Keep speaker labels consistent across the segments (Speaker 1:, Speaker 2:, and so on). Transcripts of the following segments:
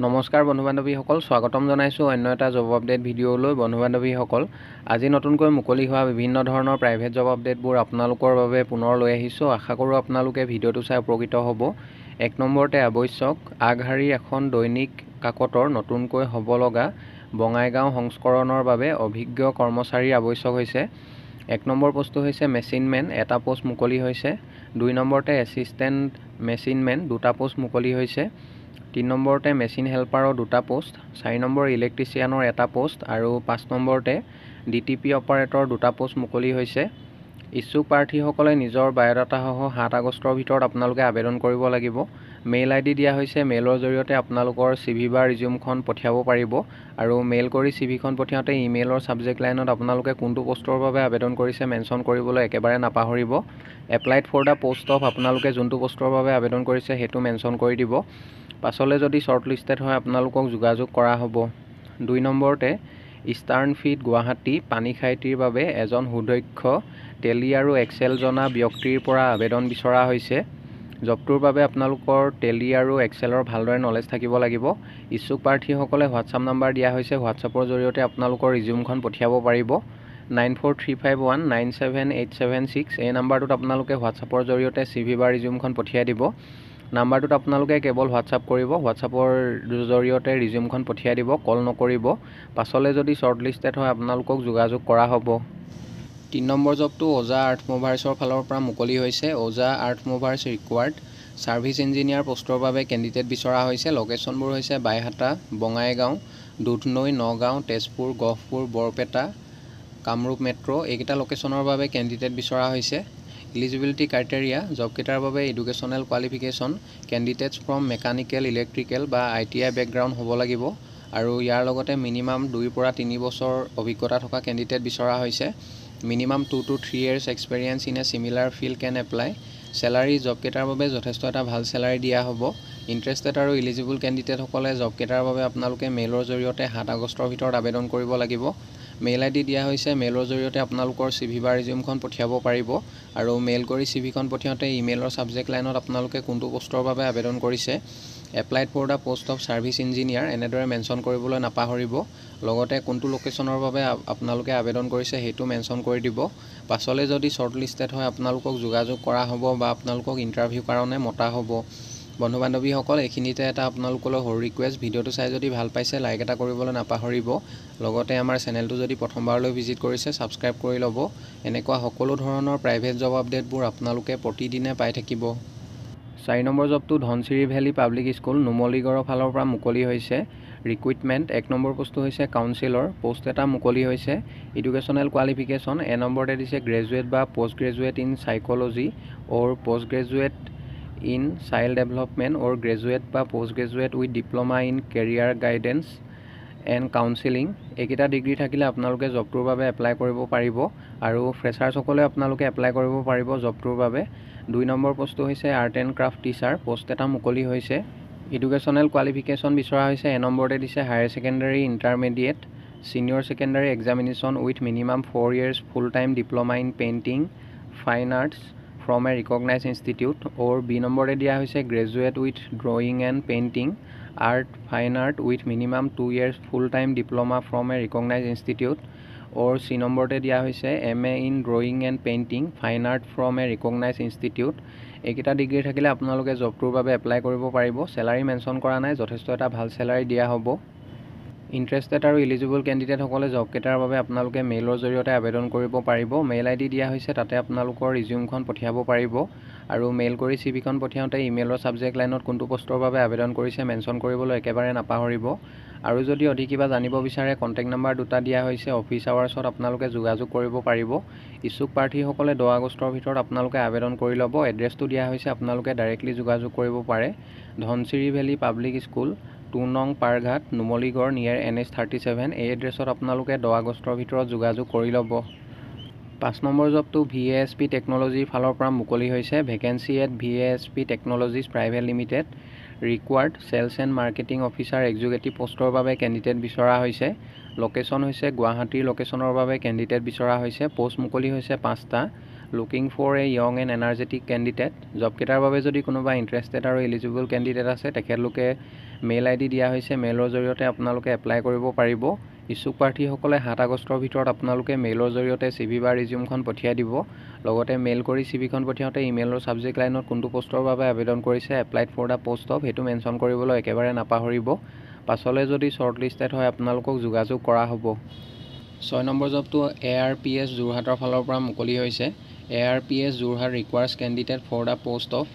Speaker 1: নমস্কাৰ বন্ধু বান্ধৱীসকল, স্বাগতম জনাইছোঁ অন্য এটা জব আপডেট ভিডিঅ'লৈ। বন্ধু বান্ধৱীসকল, আজি নতুনকৈ মুকলি হোৱা বিভিন্ন ধৰণৰ প্ৰাইভেট জব আপডেটবোৰ আপোনালোকৰ বাবে পুনৰ লৈ আহিছোঁ। আশা কৰোঁ আপোনালোকে ভিডিঅ'টো চাই উপকৃত হ'ব। 1 নম্বৰতে আৱশ্যক আগশাৰী এখন দৈনিক কাকতৰ নতুনকৈ হ'ব লগা বঙাইগাঁও সংস্কৰণৰ বাবে অভিজ্ঞ কৰ্মচাৰীৰ আৱশ্যক হৈছে। 1 নম্বৰ পোষ্টটো হৈছে মেচিনমেন, এটা পোষ্ট মুকলি হৈছে। 2 নম্বৰতে এছিষ্টেণ্ট মেচিনমেন, 2টা পোষ্ট মুকলি হৈছে। 3 নম্বৰতে মেচিন হেল্পাৰৰ 2টা পোষ্ট। 4 নম্বৰ ইলেক্ট্ৰিচিয়ানৰ 1টা পোষ্ট আৰু 5 নম্বৰতে DTP অপাৰেটৰ 2টা পোষ্ট মুকলি হৈছে। ইচ্ছুক প্ৰাৰ্থীসকলে নিজৰ বায়'ডাটাসহ 7 আগষ্টৰ ভিতৰত আপোনালোকে আবেদন কৰিব লাগিব। মেইল ID দিয়া হৈছে। মেইলৰ জৰিয়তে আপোনালোকৰ CV বা ৰিজিউমখন পঠিয়াব পাৰিব আৰু মেইল কৰি CVখন পঠিয়াওঁতে ইমেইলৰ ছাবজেক্ট লাইনত আপোনালোকে কোনটো পোষ্টৰ বাবে আবেদন কৰিছে মেনশ্যন কৰিবলৈ একেবাৰে নাপাহৰিব। Applied for the post of, আপোনালোকে যোনটো পোষ্টৰ বাবে আবেদন কৰিছে সেইটো মেনশ্যন কৰি দিব। পাছলৈ যদি শ্বৰ্ট লিষ্টেড হয় আপোনালোকক যোগাযোগ কৰা হ'ব। 2 নম্বৰতে ইষ্টাৰ্ণ ফিড গুৱাহাটী পানীখাইটিৰ বাবে এজন সুদক্ষ টেলি আৰু এক্সেল জনা ব্যক্তিৰ পৰা আবেদন বিচৰা হৈছে। জবটোৰ বাবে আপোনালোকৰ টেলি আৰু এক্সেলৰ ভালদৰে নলেজ থাকিব লাগিব। ইচ্ছুক প্ৰাৰ্থীসকলে হোৱাটছআপ নাম্বাৰ দিয়া হৈছে। হোৱাটছআপৰ জৰিয়তে আপোনালোকৰ ৰিজিউমখন পঠিয়াব পাৰিব। 9435197876 এই নাম্বাৰটোত আপোনালোকে হোৱাটছআপৰ জৰিয়তে CV বা ৰিজিউমখন পঠিয়াই দিব। নাম্বাৰটোত আপোনালোকে কেৱল হোৱাটছআপ কৰিব, হোৱাটছআপৰ জৰিয়তে ৰিজিউমখন পঠিয়াই দিব, কল নকৰিব। পাছলৈ যদি শ্বৰ্ট লিষ্টেড হয় আপোনালোকক যোগাযোগ কৰা হ'ব। 3 নম্বৰ জবটো ওজা আৰ্থ মুভাৰ্ছৰ ফালৰ পৰা মুকলি হৈছে। ওজা আৰ্থ মুভাৰ্ছ ৰিকুৱাৰ্ড ছাৰ্ভিচ ইঞ্জিনিয়াৰ পোষ্টৰ বাবে কেণ্ডিডেট বিচৰা হৈছে। লোকেশ্যনবোৰ হৈছে বাইহাটা, বঙাইগাঁও, দুধনৈ, নগাঁও, তেজপুৰ, গহপুৰ, বৰপেটা, কামৰূপ মেট্ৰ' এইকেইটা লোকেশ্যনৰ বাবে কেণ্ডিডেট বিচৰা হৈছে। ইলিজিবিলিটি ক্ৰাইটেৰিয়া, জবকেইটাৰ বাবে educational qualification candidates from mechanical, electrical বা ITI বেকগ্ৰাউণ্ড হ'ব লাগিব আৰু ইয়াৰ লগতে মিনিমাম 2 পৰা 3 বছৰ অভিজ্ঞতা থকা কেণ্ডিডেট বিচৰা হৈছে। Minimum 2 to 3 years experience in a similar field can apply. Salary, জবকেইটাৰ বাবে যথেষ্ট এটা ভাল চেলাৰী দিয়া হ'ব। ইণ্টাৰেষ্টেড আৰু ইলিজিবল কেণ্ডিডেটসকলে জবকেইটাৰ বাবে আপোনালোকে মেইলৰ জৰিয়তে 7 আগষ্টৰ ভিতৰত আবেদন কৰিব লাগিব। মেইল ID দিয়া হৈছে। মেইলৰ জৰিয়তে আপোনালোকৰ CV বা ৰিজিউমখন পঠিয়াব পাৰিব আৰু মেইল কৰি CVখন পঠিয়াওঁতে ইমেইলৰ ছাবজেক্ট লাইনত আপোনালোকে কোনটো পোষ্টৰ বাবে আবেদন কৰিছে, applied for the post of service engineer এনেদৰে মেনশ্যন কৰিবলৈ নাপাহৰিব। লগতে কোনটো লোকেশ্যনৰ বাবে আপোনালোকে আবেদন কৰিছে সেইটো মেনশ্যন কৰি দিব। পাছলৈ যদি শ্বৰ্ট লিষ্টেড হয় আপোনালোকক যোগাযোগ কৰা হ'ব বা আপোনালোকক ইণ্টাৰভিউ কাৰণে মতা হ'ব। বন্ধু বান্ধৱীসকল, এইখিনিতে এটা আপোনালোকলৈ সৰু ৰিকুৱেষ্ট, ভিডিঅ'টো চাই যদি ভাল পাইছে লাইক এটা কৰিবলৈ নাপাহৰিব। লগতে আমাৰ চেনেলটো যদি প্ৰথমবাৰলৈ ভিজিট কৰিছে ছাবস্ক্ৰাইব কৰি ল'ব। এনেকুৱা সকলো ধৰণৰ প্ৰাইভেট জব আপডেটবোৰ আপোনালোকে প্ৰতিদিনে পাই থাকিব। 4 নম্বৰ জবটো ধনচিৰি ভেলী পাব্লিক স্কুল নুমলীগড়ৰ ফালৰ পৰা মুকলি হৈছে। ৰিক্ৰুইটমেণ্ট 1 নম্বৰ পোষ্টটো হৈছে কাউন্সিলৰ পোষ্ট এটা মুকলি হৈছে। এডুকেশ্যনেল কোৱালিফিকেশ্যন এ নম্বৰতে দিছে গ্ৰেজুৱেট বা post graduate in psychology or post graduate in child development or graduate বা post graduate with diploma in career guidance and counselling. এইকেইটা ডিগ্ৰী থাকিলে আপোনালোকে জবটোৰ বাবে এপ্লাই কৰিব পাৰিব আৰু ফ্ৰেছাৰ্ছসকলে আপোনালোকে এপ্লাই কৰিব পাৰিব জবটোৰ বাবে। 2 নম্বৰ পোষ্টটো হৈছে art and craft teacher post এটা মুকলি হৈছে। এডুকেশ্যনেল কোৱালিফিকেশ্যন বিচৰা হৈছে। এ নম্বৰতে দিছে higher secondary, intermediate, senior secondary examination with minimum 4 years full time diploma in painting fine arts from a recognise institute or B নম্বৰতে দিয়া হৈছে graduate with drawing and painting art fine art with minimum 2 years full time diploma from a recognise institute or C নম্বৰতে দিয়া হৈছে MA in drawing and painting fine art from a recognise institute. এইকেইটা degree থাকিলে আপোনালোকে জবটোৰ বাবে apply কৰিব পাৰিব। Salary mention কৰা নাই, যথেষ্ট এটা ভাল চেলাৰী দিয়া হ'ব। ইণ্টাৰেষ্টেড আৰু ইলিজিবল কেণ্ডিডেটসকলে জবকেইটাৰ বাবে আপোনালোকে মেইলৰ জৰিয়তে আবেদন কৰিব পাৰিব। মেইল ID দিয়া হৈছে, তাতে আপোনালোকৰ ৰিজিউমখন পঠিয়াব পাৰিব আৰু মেইল কৰি CVখন পঠিয়াওঁতে ইমেইলৰ ছাবজেক্ট লাইনত কোনটো পোষ্টৰ বাবে আবেদন কৰিছে মেনশ্যন কৰিবলৈ একেবাৰে নাপাহৰিব। আৰু যদি অধিক কিবা জানিব বিচাৰে কণ্টেক্ট নাম্বাৰ 2টা দিয়া হৈছে। অফিচ আৱাৰ্ছত আপোনালোকে যোগাযোগ কৰিব পাৰিব। ইচ্ছুক প্ৰাৰ্থীসকলে 10 আগষ্টৰ ভিতৰত আপোনালোকে আবেদন কৰি ল'ব। এড্ৰেছটো দিয়া হৈছে, আপোনালোকে ডাইৰেক্টলি যোগাযোগ কৰিব পাৰে। ধনচিৰি ভেলী পাব্লিক স্কুল 2 নং পাৰঘাট নুমলীগড় নিয়েৰ NH 37 এই এড্ৰেছত আপোনালোকে 10 আগষ্টৰ ভিতৰত যোগাযোগ কৰি ল'ব। 5 নম্বৰ জবটো VASP টেকন'লজিৰ ফালৰ পৰা মুকলি হৈছে। Vacancy at VASP technologies private limited required sales and marketing officer executive পোষ্টৰ বাবে কেণ্ডিডেট বিচৰা হৈছে। লোকেশ্যন হৈছে গুৱাহাটীৰ লোকেশ্যনৰ বাবে কেণ্ডিডেট বিচৰা হৈছে। পোষ্ট মুকলি হৈছে 5টা। Looking for a young and energetic candidate. জবকেইটাৰ বাবে যদি কোনোবা ইণ্টাৰেষ্টেড আৰু এলিজিবল কেণ্ডিডেট আছে তেখেতলোকে মেইল আইডি দিয়া হৈছে, মেইলৰ জৰিয়তে আপোনালোকে এপ্লাই কৰিব পাৰিব। ইচ্ছুক প্ৰাৰ্থীসকলে 7 আগষ্টৰ ভিতৰত আপোনালোকে মেইলৰ জৰিয়তে CV বা ৰিজিউমখন পঠিয়াই দিব। লগতে মেইল কৰি CVখন পঠিয়াওঁতে ইমেইলৰ ছাবজেক্ট লাইনত কোনটো পষ্টৰ বাবে আবেদন কৰিছে, applied for the post of, সেইটো মেনশ্যন কৰিবলৈ একেবাৰে নাপাহৰিব। পাছলৈ যদি শ্বৰ্টলিষ্টেড হয় আপোনালোকক যোগাযোগ কৰা হ'ব। 6 নম্বৰ জবটো ARPS যোৰহাটৰ ফালৰ পৰা মুকলি হৈছে। ARPS Jorhat requires candidate for the post of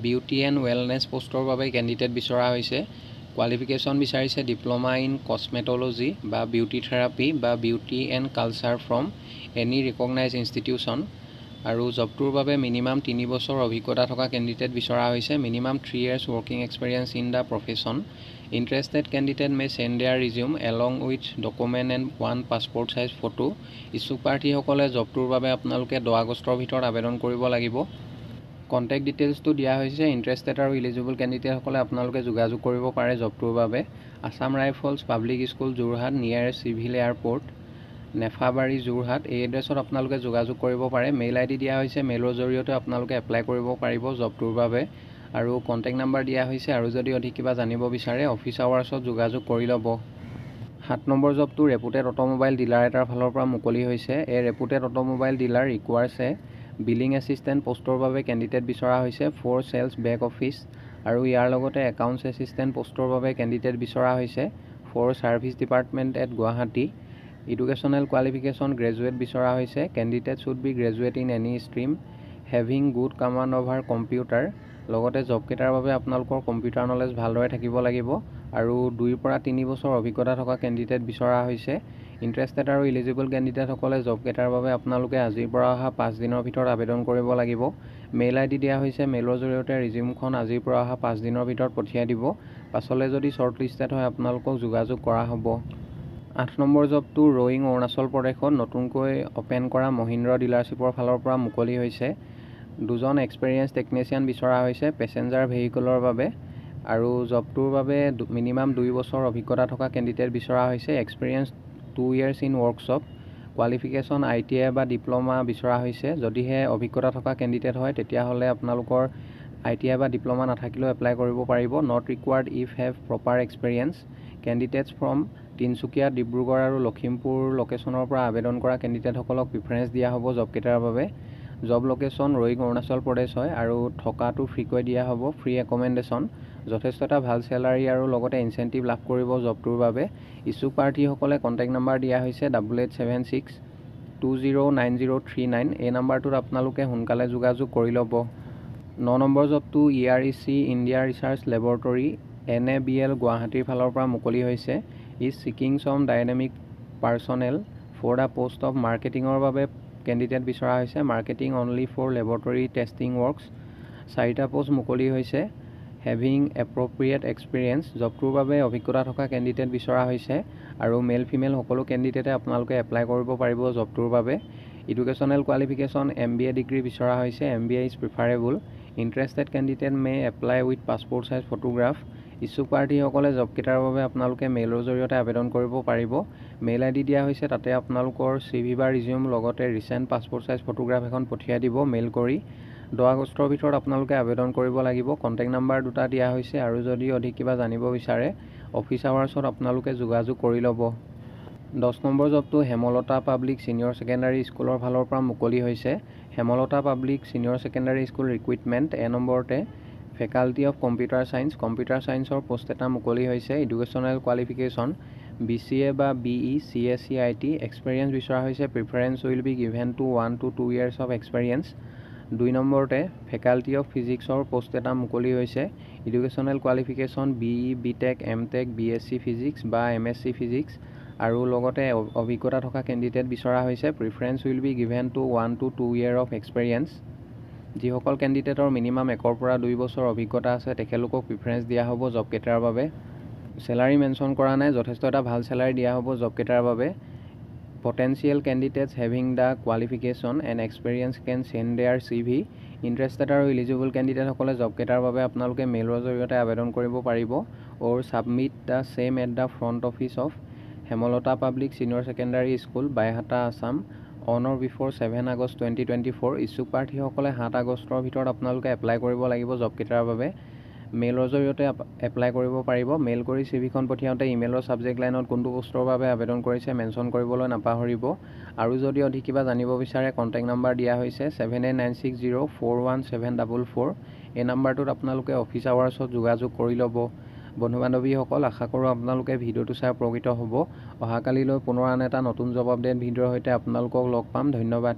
Speaker 1: beauty and wellness পষ্টৰ বাবে কেণ্ডিডেট বিচৰা হৈছে। কোৱালিফিকেশ্যন বিচাৰিছে ডিপ্ল'মা ইন কছমেট'লজি বা বিউটি থেৰাপি বা beauty and culture from any recognise institution. আৰু জবটোৰ বাবে মিনিমাম 3 বছৰ অভিজ্ঞতা থকা কেণ্ডিডেট বিচৰা হৈছে। Minimum 3 years working experience in the profession. Interested candidate may send their resume along with document and 1 passport size photo. ইচ্ছুক প্ৰাৰ্থীসকলে জবটোৰ বাবে আপোনালোকে 10 আগষ্টৰ ভিতৰত আবেদন কৰিব লাগিব। কণ্টেক্ট ডিটেইলছটো দিয়া হৈছে। ইণ্টাৰেষ্টেড আৰু ইলিজিবল কেণ্ডিডেটসকলে আপোনালোকে যোগাযোগ কৰিব পাৰে জবটোৰ বাবে। Assam Rifles Public School Jorhat nearest civil airport Nefabari Jorhat, এই এড্ৰেছত আপোনালোকে যোগাযোগ কৰিব পাৰে। মেইল আইডি দিয়া হৈছে, মেইলৰ জৰিয়তে আপোনালোকে এপ্লাই কৰিব পাৰিব জবটোৰ বাবে। আৰু কণ্টেক্ট নাম্বাৰ দিয়া হৈছে। আৰু যদি অধিক কিবা জানিব বিচাৰে অফিচ আৱাৰ্ছত যোগাযোগ কৰি ল'ব। 7 নম্বৰ জবটো ৰেপুটেড অট'মোবাইল ডিলাৰ এটাৰ ফালৰ পৰা মুকলি হৈছে। এই reputed automobile dealer requires billing assistant পষ্টৰ বাবে কেণ্ডিডেট বিচৰা হৈছে ফৰ চেলছ বেক অফিচ। আৰু ইয়াৰ লগতে একাউণ্টছ এছিষ্টেণ্ট পষ্টৰ বাবে কেণ্ডিডেট বিচৰা হৈছে for service department at Guwahati. Educational qualification graduate বিচৰা হৈছে। Candidate should be graduate in any stream having good command over computer. লগতে জবকেইটাৰ বাবে আপোনালোকৰ কম্পিউটাৰ নলেজ ভালদৰে থাকিব লাগিব। আৰু 2 পৰা 3 বছৰ অভিজ্ঞতা থকা কেণ্ডিডেট বিচৰা হৈছে। ইণ্টাৰেষ্টেড আৰু ইলিজিবল কেণ্ডিডেটসকলে জবকেইটাৰ বাবে আপোনালোকে আজিৰ পৰা অহা 5 দিনৰ ভিতৰত আবেদন কৰিব লাগিব। মেইল আইডি দিয়া হৈছে, মেইলৰ জৰিয়তে ৰিজিউমখন আজিৰ পৰা অহা 5 দিনৰ ভিতৰত পঠিয়াই দিব। পাছলৈ যদি শ্বৰ্টলিষ্টেড হয় আপোনালোকক যোগাযোগ কৰা হ'ব। 8 নম্বৰ জবটো ৰয়িং অৰুণাচল প্ৰদেশত নতুনকৈ অ'পেন কৰা মহিন্দ্ৰ ডিলাৰশ্বিপৰ ফালৰ পৰা মুকলি হৈছে। 2জন এক্সপেৰিয়েঞ্চ টেকনিচিয়ান বিচৰা হৈছে পেছেঞ্জাৰ ভেহিকলৰ বাবে। আৰু জবটোৰ বাবে মিনিমাম 2 বছৰ অভিজ্ঞতা থকা কেণ্ডিডেট বিচৰা হৈছে। Experience 2 years in workshop. Qualification ITI বা ডিপ্ল'মা বিচৰা হৈছে। যদিহে অভিজ্ঞতা থকা কেণ্ডিডেট হয় তেতিয়াহ'লে আপোনালোকৰ ITI বা ডিপ্ল'মা নাথাকিলেও এপ্লাই কৰিব পাৰিব। Not required if have proper experience. Candidates from Tinsukia, Dibrugarh আৰু লখিমপুৰ লোকেশ্যনৰ পৰা আবেদন কৰা কেণ্ডিডেটসকলক প্ৰিফাৰেঞ্চ দিয়া হ'ব জবকেইটাৰ বাবে। জব লোকেশ্যন ৰয়িং অৰুণাচল প্ৰদেশ হয়। আৰু থকাটো ফ্ৰীকৈ দিয়া হ'ব, ফ্ৰী একমেণ্ডেশ্যন। যথেষ্ট এটা ভাল চেলাৰী আৰু লগতে ইনচেণ্টিভ লাভ কৰিব জবটোৰ বাবে। ইচ্ছুক প্ৰাৰ্থীসকলে কণ্টেক্ট নাম্বাৰ দিয়া হৈছে 8876209039। এই নাম্বাৰটোত আপোনালোকে সোনকালে যোগাযোগ কৰি ল'ব। 9 নম্বৰ জবটো EREC India research laboratory NABL গুৱাহাটীৰ ফালৰ পৰা মুকলি হৈছে। Is seeking some dynamic personnel for the post of মাৰ্কেটিঙৰ বাবে কেণ্ডিডেট বিচৰা হৈছে। Marketing only for laboratory testing works. 4টা পোষ্ট মুকলি হৈছে। Having appropriate experience. জবটোৰ বাবে অভিজ্ঞতা থকা কেণ্ডিডেট বিচৰা হৈছে। আৰু মেল ফিমেল সকলো কেণ্ডিডেটে আপোনালোকে এপ্লাই কৰিব পাৰিব জবটোৰ বাবে। এডুকেশ্যনেল কোৱালিফিকেশ্যন MBA ডিগ্ৰী বিচৰা হৈছে। MBA is preferable. Interested candidate May apply with passport size photograph. ইচ্ছুক প্ৰাৰ্থীসকলে জবকেইটাৰ বাবে আপোনালোকে মেইলৰ জৰিয়তে আবেদন কৰিব পাৰিব। মেইল আইডি দিয়া হৈছে, তাতে আপোনালোকৰ CV বা ৰিজিউম লগতে ৰিচেণ্ট পাছপৰ্ট ছাইজ ফটোগ্ৰাফ এখন পঠিয়াই দিব মেইল কৰি। 10 আগষ্টৰ ভিতৰত আপোনালোকে আবেদন কৰিব লাগিব। কণ্টেক্ট নাম্বাৰ 2টা দিয়া হৈছে। আৰু যদি অধিক কিবা জানিব বিচাৰে অফিচ আৱাৰ্ছত আপোনালোকে যোগাযোগ কৰি ল'ব। 10 নম্বৰ জবটো হেমলতা পাব্লিক ছিনিয়ৰ ছেকেণ্ডাৰী স্কুলৰ ফালৰ পৰা মুকলি হৈছে। Hemlata public senior secondary school recruitment. নম্বৰতে faculty of computer science. Computer ছায়েন্সৰ পোষ্ট এটা মুকলি হৈছে। এডুকেশ্যনেল কোৱালিফিকেশ্যন BCA বা BE CSE IT। এক্সপিৰিয়েঞ্চ বিচৰা হৈছে। Preference will be given to 1 to 2 years of experience. 2 নম্বৰতে ফেকাল্টি অফ ফিজিক্সৰ পোষ্ট এটা মুকলি হৈছে। Educational qualification BE BTech MTech BSc physics বা MSc ফিজিক্স। আৰু লগতে অভিজ্ঞতা থকা কেণ্ডিডেট বিচৰা হৈছে। Preference will be given to 1 to 2 year of experience. যিসকল কেণ্ডিডেটৰ মিনিমাম 1 পৰা 2 বছৰ অভিজ্ঞতা আছে তেখেতলোকক প্ৰিফাৰেঞ্চ দিয়া হ'ব জবকেইটাৰ বাবে। চেলাৰী মেনশ্যন কৰা নাই। যথেষ্ট এটা ভাল চেলাৰী দিয়া হ'ব জবকেইটাৰ বাবে। Potential candidates having the qualification and experience can send their CV। Interested আৰু ইলিজিবল কেণ্ডিডেটসকলে জবকেইটাৰ বাবে আপোনালোকে মেইলৰ জৰিয়তে আবেদন কৰিব পাৰিব। Or submit the same at the front office of Hemlata public senior secondary school Baihata Assam on or before 7 August 2024। ইচ্ছুক প্ৰাৰ্থীসকলে 7 আগষ্টৰ ভিতৰত আপোনালোকে এপ্লাই কৰিব লাগিব জবকেইটাৰ বাবে। মেইলৰ জৰিয়তে এপ্লাই কৰিব পাৰিব। মেইল কৰি চিভিখন পঠিয়াওঁতে ইমেইলৰ ছাবজেক্ট লাইনত কোনটো পোষ্টৰ বাবে আবেদন কৰিছে মেনশ্যন কৰিবলৈ নাপাহৰিব। আৰু যদি অধিক কিবা জানিব বিচাৰে কণ্টেক্ট নাম্বাৰ দিয়া হৈছে 7896041744। এই নাম্বাৰটোত আপোনালোকে অফিচ আৱাৰ্ছত যোগাযোগ কৰি ল'ব। বন্ধু বান্ধৱীসকল, আশা কৰোঁ আপোনালোকে ভিডিঅ'টো চাই উপকৃত হ'ব। অহাকালিলৈ পুনৰ আন এটা নতুন জব আপডেট ভিডিঅ'ৰ সৈতে আপোনালোকক লগ পাম। ধন্যবাদ।